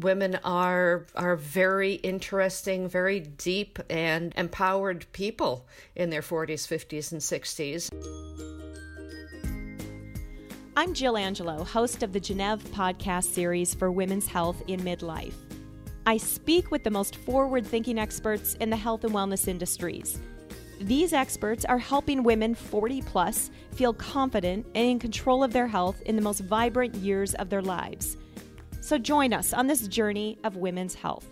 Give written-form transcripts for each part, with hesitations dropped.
Women are very interesting, very deep and empowered people in their 40s, 50s, and 60s. I'm Jill Angelo, host of the Geneve podcast series for women's health in midlife. I speak with the most forward-thinking experts in the health and wellness industries. These experts are helping women 40 plus feel confident and in control of their health in the most vibrant years of their lives. So join us on this journey of women's health.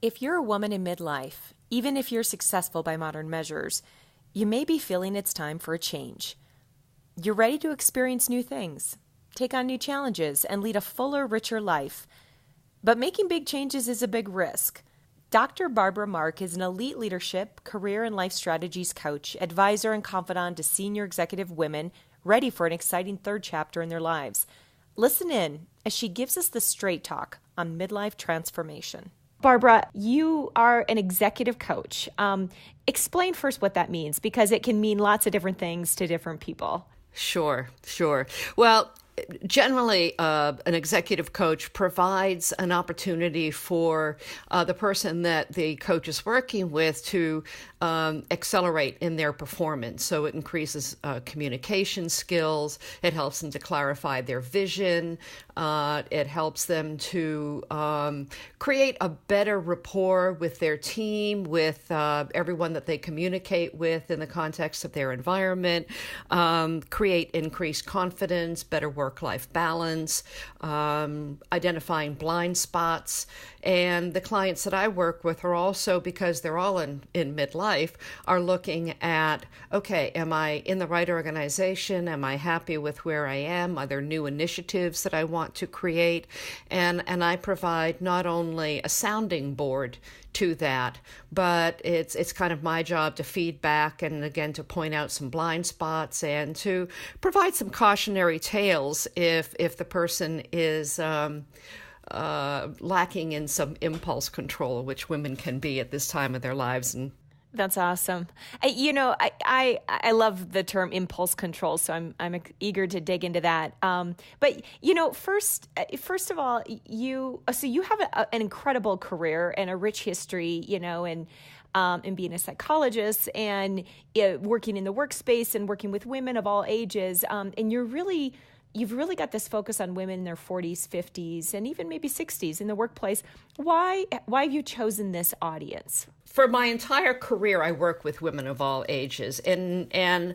If you're a woman in midlife, even if you're successful by modern measures, you may be feeling it's time for a change. You're ready to experience new things, take on new challenges, and lead a fuller, richer life. But making big changes is a big risk. Dr. Barbara Mark is an elite leadership, career, and life strategies coach, advisor, and confidant to senior executive women ready for an exciting third chapter in their lives. Listen in as she gives us the straight talk on midlife transformation. Barbara, you are an executive coach. Explain first what that means, because it can mean lots of different things to different people. Sure. Well, generally, an executive coach provides an opportunity for the person that the coach is working with to accelerate in their performance. So it increases communication skills. It helps them to clarify their vision. It helps them to create a better rapport with their team, with everyone that they communicate with in the context of their environment, create increased confidence, better work-life balance, identifying blind spots. And the clients that I work with are also, because they're all in midlife, are looking at, okay, am I in the right organization? Am I happy with where I am? Are there new initiatives that I want to create? And I provide not only a sounding board to that, but it's kind of my job to feed back and again to point out some blind spots and to provide some cautionary tales if the person is lacking in some impulse control, which women can be at this time of their lives. And that's awesome. I love the term impulse control, so I'm eager to dig into that. But first of all, you have an incredible career and a rich history, and being a psychologist and working in the workspace and working with women of all ages, and you've really got this focus on women in their 40s, 50s, and even maybe 60s in the workplace. Why have you chosen this audience? For my entire career, I work with women of all ages, and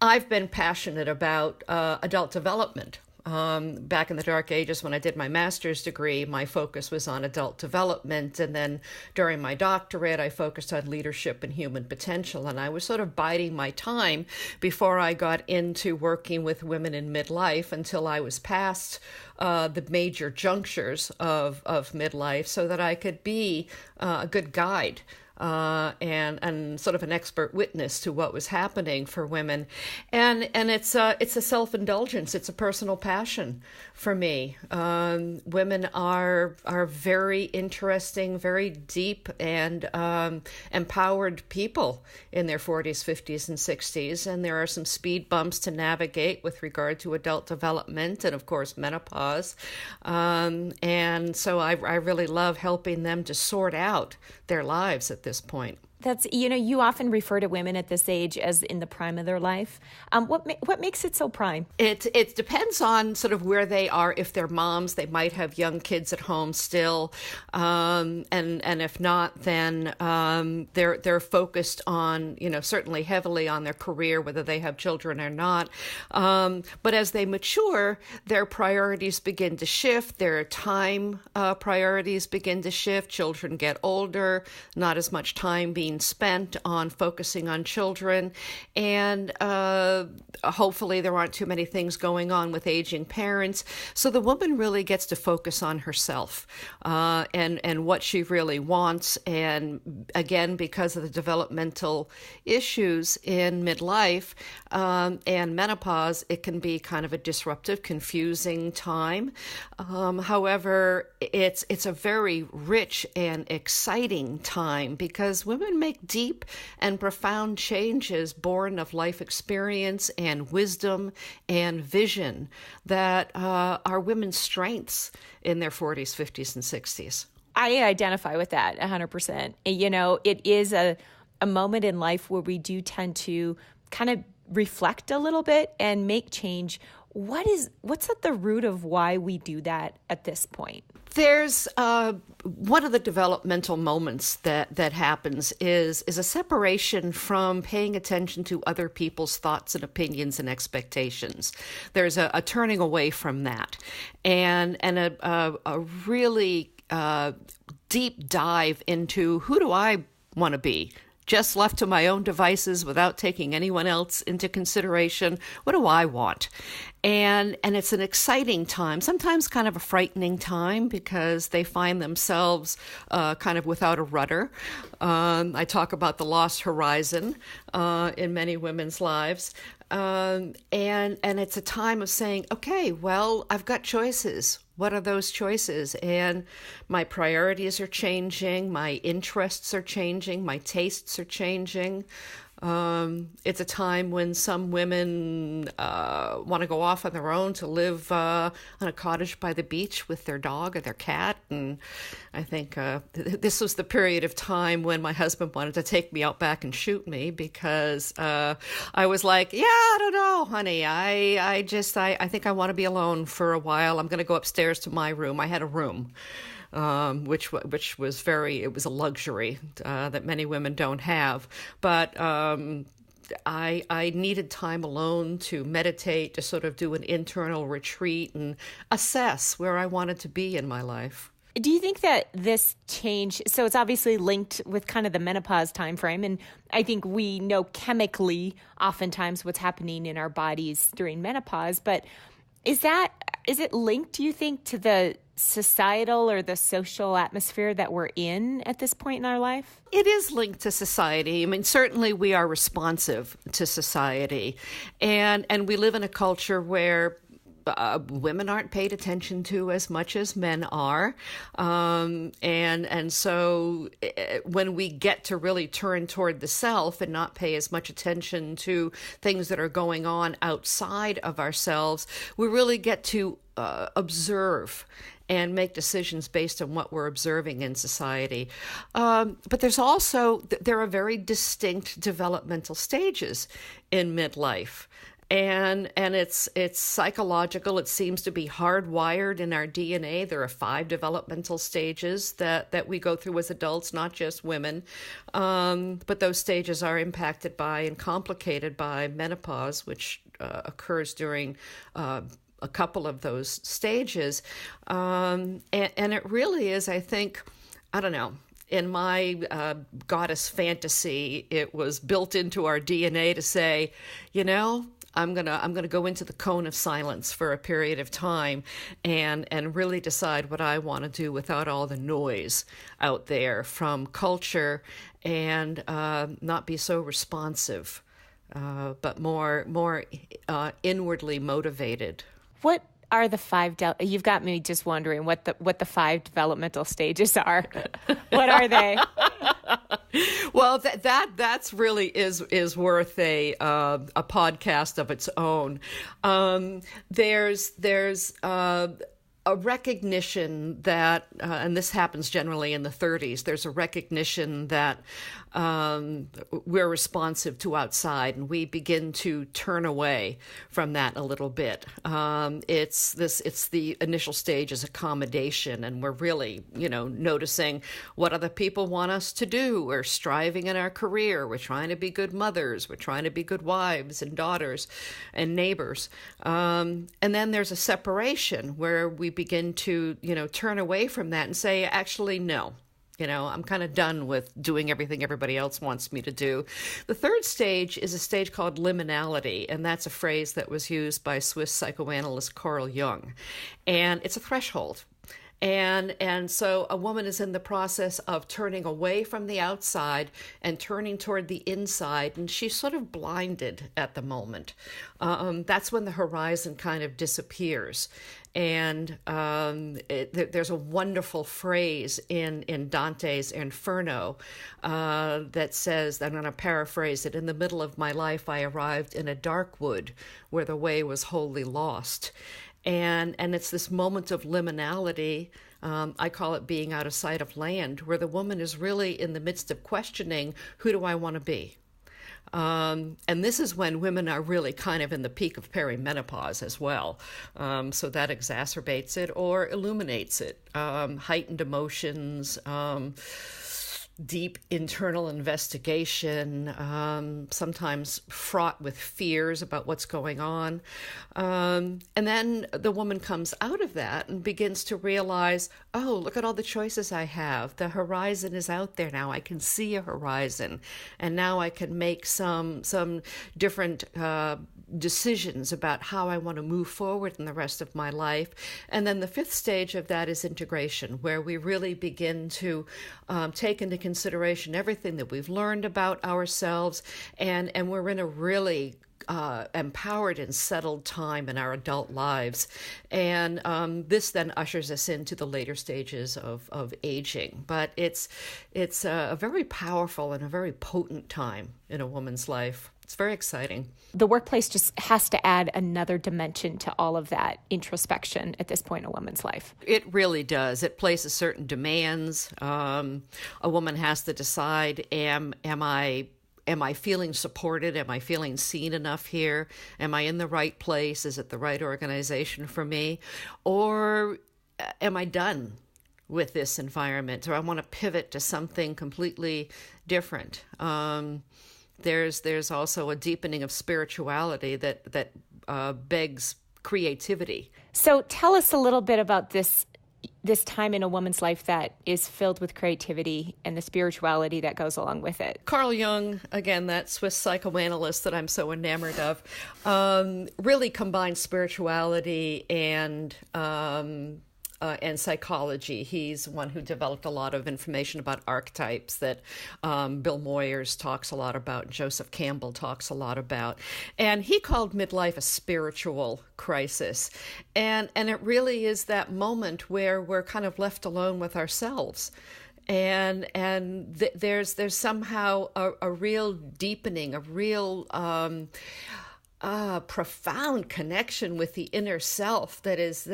I've been passionate about adult development. Back in the dark ages when I did my master's degree, my focus was on adult development. And then during my doctorate, I focused on leadership and human potential. And I was sort of biding my time before I got into working with women in midlife until I was past the major junctures of midlife so that I could be a good guide and sort of an expert witness to what was happening for women. And it's a self-indulgence. It's a personal passion for me. Women are very interesting, very deep and empowered people in their 40s, 50s, and 60s. And there are some speed bumps to navigate with regard to adult development and, of course, menopause. And so I really love helping them to sort out their lives at this point. That's, you often refer to women at this age as in the prime of their life. What makes it so prime? It depends on sort of where they are. If they're moms, they might have young kids at home still, and if not, then they're focused on certainly heavily on their career, whether they have children or not. But as they mature, their priorities begin to shift. Their time priorities begin to shift. Children get older, not as much time being spent on focusing on children, and hopefully there aren't too many things going on with aging parents. So the woman really gets to focus on herself and what she really wants. And again, because of the developmental issues in midlife and menopause, it can be kind of a disruptive, confusing time. However, it's a very rich and exciting time because women can make deep and profound changes born of life experience and wisdom and vision that are women's strengths in their 40s, 50s, and 60s. I identify with that 100%. You know, it is a moment in life where we do tend to kind of reflect a little bit and make change. What's at the root of why we do that at this point? There's one of the developmental moments that happens is a separation from paying attention to other people's thoughts and opinions and expectations. There's a turning away from that, and a really deep dive into who do I want to be. Just left to my own devices without taking anyone else into consideration. What do I want? And it's an exciting time, sometimes kind of a frightening time because they find themselves kind of without a rudder. I talk about the lost horizon in many women's lives. And it's a time of saying, okay, well, I've got choices. What are those choices? And my priorities are changing. My interests are changing. My tastes are changing. It's a time when some women want to go off on their own to live on a cottage by the beach with their dog or their cat. And I think this was the period of time when my husband wanted to take me out back and shoot me because I was like, yeah, I don't know, honey. I think I want to be alone for a while. I'm going to go upstairs to my room. I had a room. Which was it was a luxury that many women don't have. But I needed time alone to meditate, to sort of do an internal retreat and assess where I wanted to be in my life. Do you think that this change, so it's obviously linked with kind of the menopause timeframe, and I think we know chemically oftentimes what's happening in our bodies during menopause, but is it linked, do you think, to the societal or the social atmosphere that we're in at this point in our life? It is linked to society. I mean, certainly we are responsive to society. And we live in a culture where women aren't paid attention to as much as men are. And so when we get to really turn toward the self and not pay as much attention to things that are going on outside of ourselves, we really get to observe and make decisions based on what we're observing in society. But there are very distinct developmental stages in midlife. And it's psychological. It seems to be hardwired in our DNA. There are 5 developmental stages that we go through as adults, not just women. But those stages are impacted by and complicated by menopause, which occurs during a couple of those stages. And it really is, I think, I don't know, in my goddess fantasy, it was built into our DNA to say, you know, I'm gonna go into the cone of silence for a period of time and really decide what I want to do without all the noise out there from culture and not be so responsive, but more inwardly motivated. What are the 5? You've got me just wondering what the 5 developmental stages are. What are they? Well, that's really is worth a podcast of its own. There's a recognition that, and this happens generally in the 30s, there's a recognition that we're responsive to outside, and we begin to turn away from that a little bit. It's the initial stage is accommodation, and we're really, noticing what other people want us to do. We're striving in our career. We're trying to be good mothers. We're trying to be good wives and daughters and neighbors. And then there's a separation where we begin to, turn away from that and say, actually, no. I'm kind of done with doing everything everybody else wants me to do. The 3rd stage is a stage called liminality, and that's a phrase that was used by Swiss psychoanalyst Carl Jung. And it's a threshold. And so a woman is in the process of turning away from the outside and turning toward the inside, and she's sort of blinded at the moment. That's when the horizon kind of disappears. And there's a wonderful phrase in Dante's Inferno that says, I'm going to paraphrase it, in the middle of my life I arrived in a dark wood where the way was wholly lost. And it's this moment of liminality, I call it being out of sight of land, where the woman is really in the midst of questioning, who do I want to be? And this is when women are really kind of in the peak of perimenopause as well. So that exacerbates it or illuminates it. Heightened emotions, deep internal investigation, sometimes fraught with fears about what's going on. And then the woman comes out of that and begins to realize, oh, look at all the choices I have. The horizon is out there now. I can see a horizon. And now I can make some different decisions about how I want to move forward in the rest of my life. And then the fifth stage of that is integration, where we really begin to take into consideration everything that we've learned about ourselves, and we're in a really empowered and settled time in our adult lives. And this then ushers us into the later stages of aging. But it's a very powerful and a very potent time in a woman's life. It's very exciting. The workplace just has to add another dimension to all of that introspection at this point in a woman's life. It really does. It places certain demands. A woman has to decide, am I feeling supported? Am I feeling seen enough here? Am I in the right place? Is it the right organization for me? Or am I done with this environment? Or I want to pivot to something completely different. There's also a deepening of spirituality that begs creativity. So tell us a little bit about this time in a woman's life that is filled with creativity and the spirituality that goes along with it. Carl Jung, again, that Swiss psychoanalyst that I'm so enamored of, really combines spirituality and psychology. He's one who developed a lot of information about archetypes that Bill Moyers talks a lot about, and Joseph Campbell talks a lot about. And he called midlife a spiritual crisis. And it really is that moment where we're kind of left alone with ourselves. And there's somehow a real deepening, a real profound connection with the inner self that is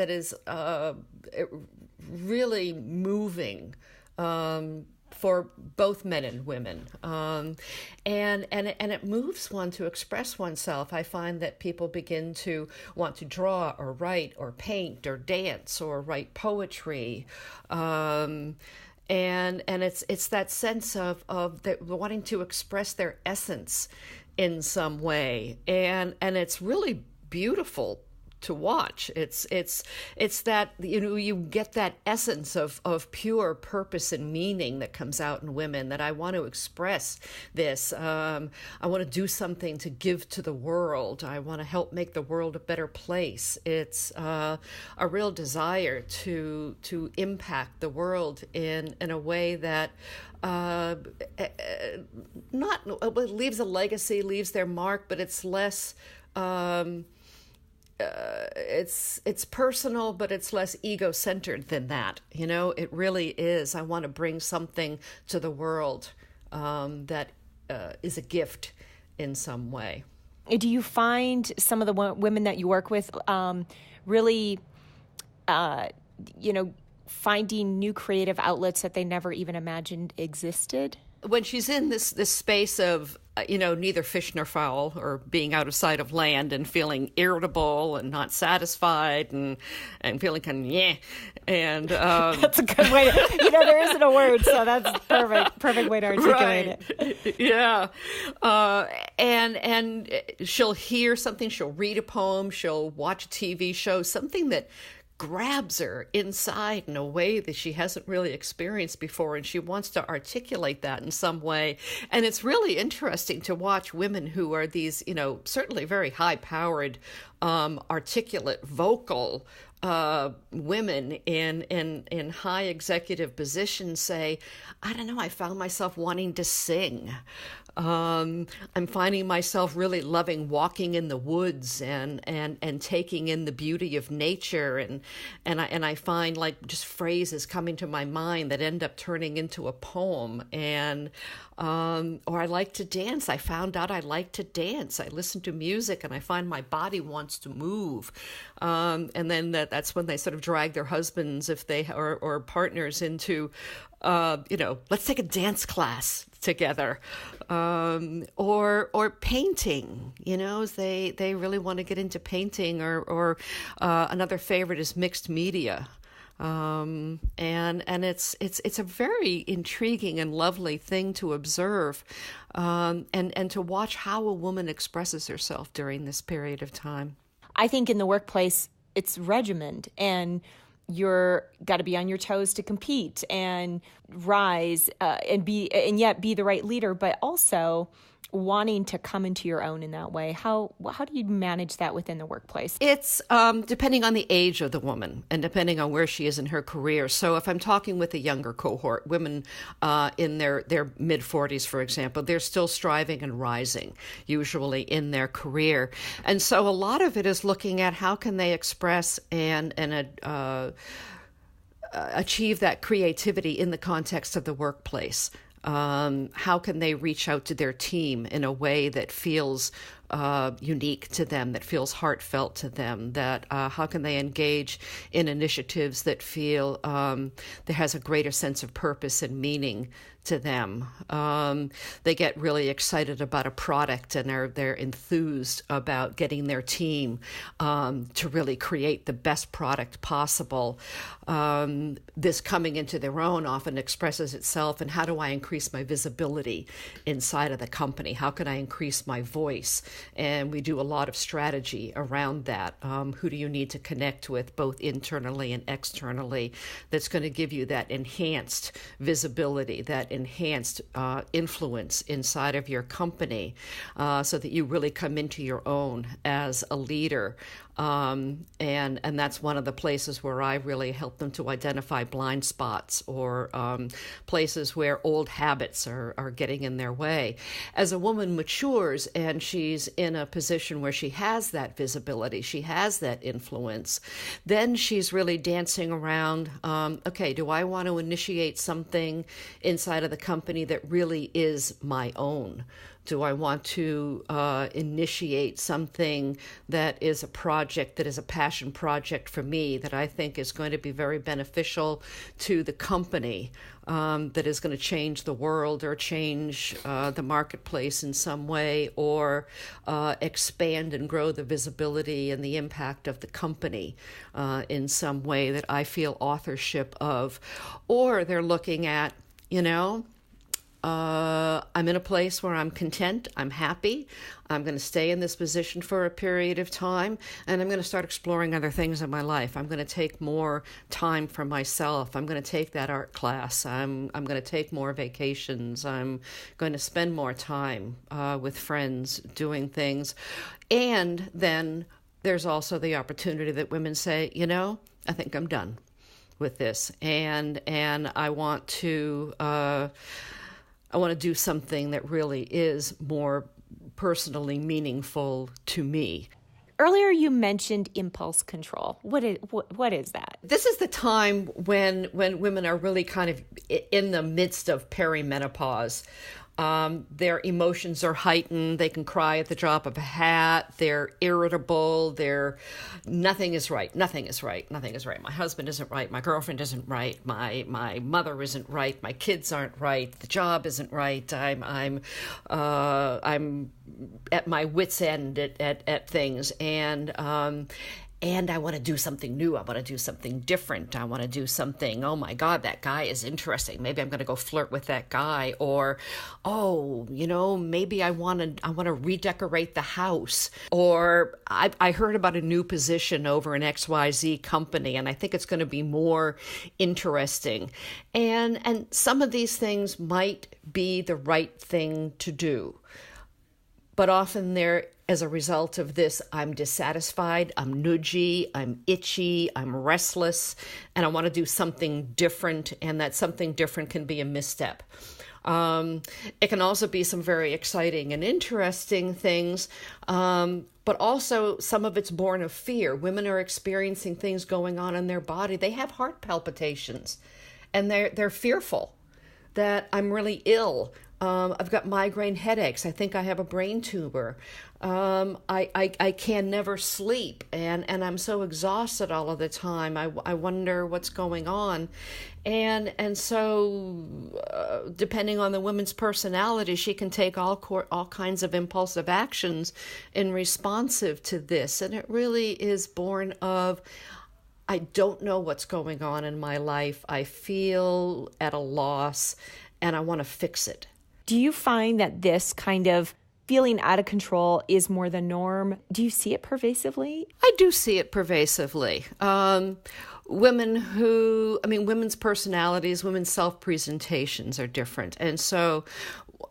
really moving for both men and women, and it moves one to express oneself. I find that people begin to want to draw or write or paint or dance or write poetry. And it's that sense of that wanting to express their essence in some way, and it's really beautiful to watch. It's that, you get that essence of pure purpose and meaning that comes out in women, that I want to express this. I want to do something to give to the world. I want to help make the world a better place. It's a real desire to impact the world in a way that leaves a legacy, leaves their mark, but it's less. It's personal, but it's less ego-centered than that. It really is. I want to bring something to the world that is a gift in some way. Do you find some of the women that you work with really, finding new creative outlets that they never even imagined existed? When she's in this space of, neither fish nor fowl, or being out of sight of land and feeling irritable and not satisfied and feeling kind of, and that's a good way to, there isn't a word, so that's perfect way to articulate it. Yeah. And she'll hear something, she'll read a poem, she'll watch a TV show, something that grabs her inside in a way that she hasn't really experienced before, and she wants to articulate that in some way. And it's really interesting to watch women who are these, certainly very high-powered, articulate, vocal women in high executive positions say, I don't know, I found myself wanting to sing. I'm finding myself really loving walking in the woods and taking in the beauty of nature, and I find like just phrases coming to my mind that end up turning into a poem. And or I like to dance. I found out I like to dance. I listen to music and I find my body wants to move. And then that's when they sort of drag their husbands if they or partners into, let's take a dance class together, or painting. They really want to get into painting, or another favorite is mixed media. And it's a very intriguing and lovely thing to observe, and to watch how a woman expresses herself during this period of time. I think in the workplace, it's regimented, and you're got to be on your toes to compete and rise, and yet be the right leader, but also wanting to come into your own in that way. How do you manage that within the workplace? It's depending on the age of the woman and depending on where she is in her career. So if I'm talking with a younger cohort, women in their mid-40s, for example, they're still striving and rising, usually in their career. And so a lot of it is looking at how can they express and achieve that creativity in the context of the workplace. How can they reach out to their team in a way that feels unique to them, that feels heartfelt to them, that how can they engage in initiatives that feel that has a greater sense of purpose and meaning to them. They get really excited about a product and they're enthused about getting their team to really create the best product possible. This coming into their own often expresses itself in how do I increase my visibility inside of the company? How can I increase my voice? And we do a lot of strategy around that. Who do you need to connect with both internally and externally that's going to give you that enhanced visibility, that enhanced influence inside of your company, so that you really come into your own as a leader. And that's one of the places where I really help them to identify blind spots or places where old habits are getting in their way. As a woman matures and she's in a position where she has that visibility, she has that influence, then she's really dancing around, okay, do I want to initiate something inside of the company that really is my own? Do I want to initiate something that is a project, that is a passion project for me, that I think is going to be very beneficial to the company, that is going to change the world or change the marketplace in some way, or expand and grow the visibility and the impact of the company in some way that I feel authorship of? Or they're looking at, I'm in a place where I'm content, I'm happy, I'm going to stay in this position for a period of time, and I'm going to start exploring other things in my life. I'm going to take more time for myself. I'm going to take that art class. I'm going to take more vacations. I'm going to spend more time with friends doing things. And then there's also the opportunity that women say, I think I'm done with this, and I want to do something that really is more personally meaningful to me. Earlier you mentioned impulse control. What is that? This is the time when women are really kind of in the midst of perimenopause. Their emotions are heightened. They can cry at the drop of a hat. They're irritable. Nothing is right. Nothing is right. Nothing is right. My husband isn't right. My girlfriend isn't right. My mother isn't right. My kids aren't right. The job isn't right. I'm at my wit's end at things, and I want to do something new. I want to do something different. I want to do something, oh my God, that guy is interesting. Maybe I'm going to go flirt with that guy. Or, maybe I want to redecorate the house. Or I heard about a new position over an XYZ company, and I think it's going to be more interesting. And some of these things might be the right thing to do, but often they're as a result of this, I'm dissatisfied, I'm nudgy, I'm itchy, I'm restless, and I want to do something different, and that something different can be a misstep. It can also be some very exciting and interesting things, but also some of it's born of fear. Women are experiencing things going on in their body. They have heart palpitations, and they're fearful that I'm really ill. I've got migraine headaches. I think I have a brain tumor. I can never sleep, and I'm so exhausted all of the time. I wonder what's going on. And so depending on the woman's personality, she can take all kinds of impulsive actions in responsive to this. And it really is born of, I don't know what's going on in my life. I feel at a loss, and I want to fix it. Do you find that this kind of feeling out of control is more the norm? Do you see it pervasively? I do see it pervasively. Women's personalities, women's self-presentations are different. And so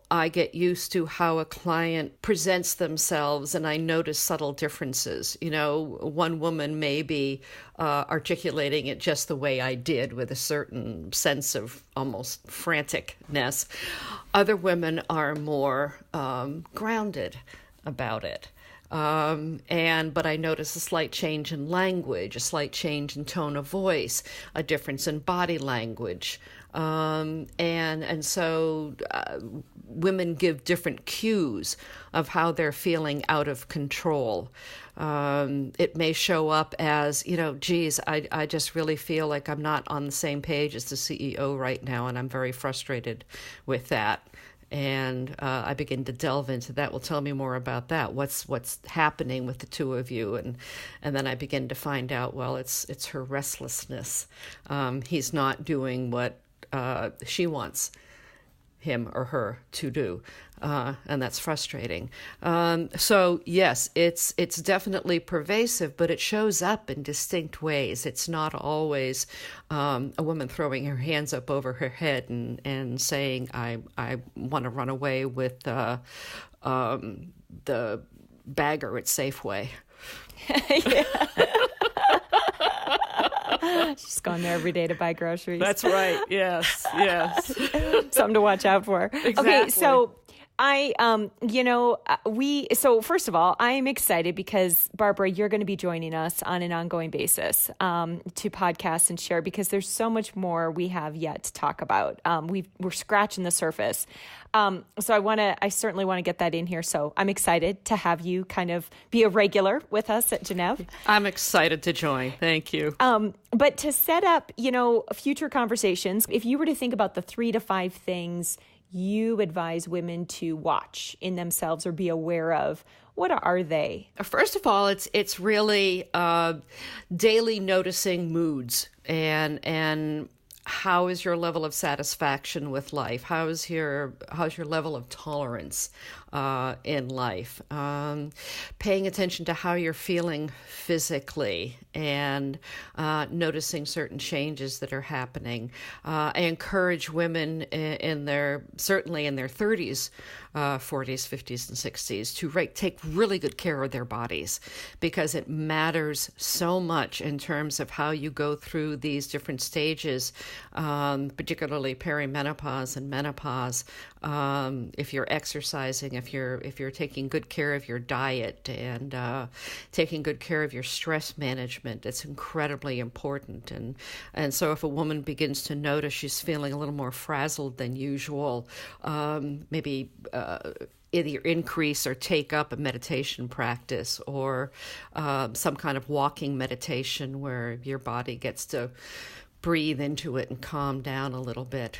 I get used to how a client presents themselves, and I notice subtle differences. One woman may be articulating it just the way I did, with a certain sense of almost franticness. Other women are more grounded about it. But I notice a slight change in language, a slight change in tone of voice, a difference in body language. So women give different cues of how they're feeling out of control. It may show up as, I just really feel like I'm not on the same page as the CEO right now, and I'm very frustrated with that. And I begin to delve into that. Well, tell me more about that. What's happening with the two of you? And then I begin to find out, well, it's her restlessness. He's not doing what she wants him or her to do, and that's frustrating. So yes, it's definitely pervasive, but it shows up in distinct ways. It's not always a woman throwing her hands up over her head and saying, I want to run away with the bagger at Safeway. Yeah. She's gone there every day to buy groceries. That's right. Yes. Something to watch out for. Exactly. Okay, so so first of all, I'm excited because, Barbara, you're going to be joining us on an ongoing basis to podcast and share, because there's so much more we have yet to talk about. We're scratching the surface. So I certainly want to get that in here. So I'm excited to have you kind of be a regular with us at Genève. I'm excited to join. Thank you. But to set up, future conversations, if you were to think about the 3 to 5 things you advise women to watch in themselves or be aware of, what are they? First of all, it's really daily noticing moods and how is your level of satisfaction with life? How's your level of tolerance in life? Paying attention to how you're feeling physically and noticing certain changes that are happening. I encourage women certainly in their 30s, 40s, 50s, and 60s to take really good care of their bodies, because it matters so much in terms of how you go through these different stages, particularly perimenopause and menopause. If you're exercising, if you're taking good care of your diet and taking good care of your stress management, it's incredibly important. And so if a woman begins to notice she's feeling a little more frazzled than usual, maybe either increase or take up a meditation practice or some kind of walking meditation where your body gets to breathe into it and calm down a little bit.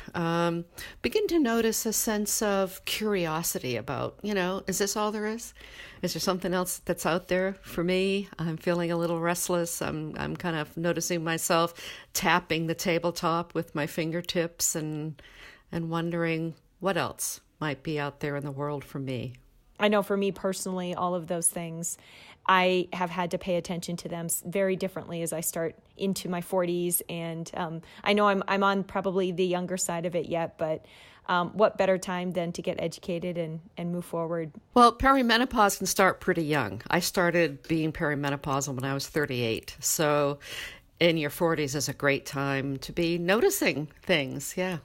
Begin to notice a sense of curiosity about, is this all there is? Is there something else that's out there for me? I'm feeling a little restless. I'm kind of noticing myself tapping the tabletop with my fingertips and wondering what else might be out there in the world for me. I know for me personally, all of those things. I have had to pay attention to them very differently as I start into my 40s. And I know I'm on probably the younger side of it yet, but what better time than to get educated and move forward? Well, perimenopause can start pretty young. I started being perimenopausal when I was 38. So in your 40s is a great time to be noticing things. Yeah.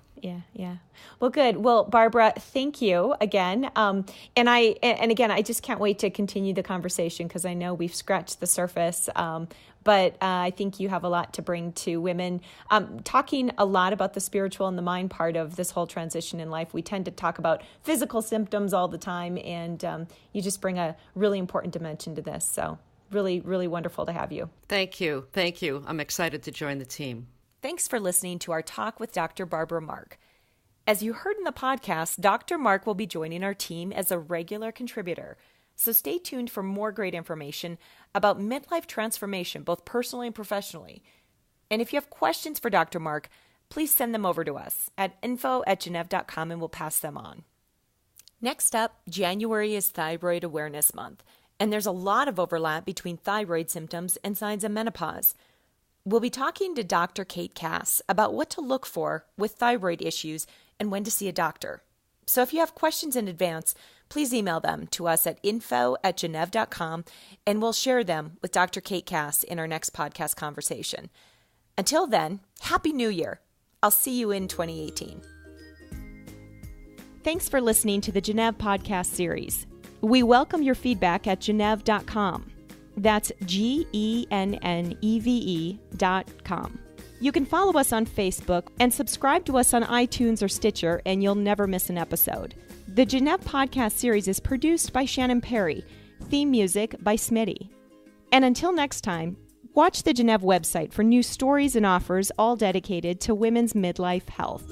Yeah. Well, good. Well, Barbara, thank you again. And again, I just can't wait to continue the conversation because I know we've scratched the surface. But I think you have a lot to bring to women. Talking a lot about the spiritual and the mind part of this whole transition in life. We tend to talk about physical symptoms all the time, and you just bring a really important dimension to this. So really, really wonderful to have you. Thank you. I'm excited to join the team. Thanks for listening to our talk with Dr. Barbara Mark. As you heard in the podcast, Dr. Mark will be joining our team as a regular contributor. So stay tuned for more great information about midlife transformation, both personally and professionally. And if you have questions for Dr. Mark, please send them over to us at info@genev.com and we'll pass them on. Next up, January is Thyroid Awareness Month, and there's a lot of overlap between thyroid symptoms and signs of menopause. We'll be talking to Dr. Kate Cass about what to look for with thyroid issues and when to see a doctor. So if you have questions in advance, please email them to us at info@genev.com and we'll share them with Dr. Kate Cass in our next podcast conversation. Until then, Happy New Year. I'll see you in 2018. Thanks for listening to the Genev podcast series. We welcome your feedback at genev.com. That's GENNEVE.com. You can follow us on Facebook and subscribe to us on iTunes or Stitcher, and you'll never miss an episode. The Genev podcast series is produced by Shannon Perry, theme music by Smitty. And until next time, watch the Genev website for new stories and offers all dedicated to women's midlife health.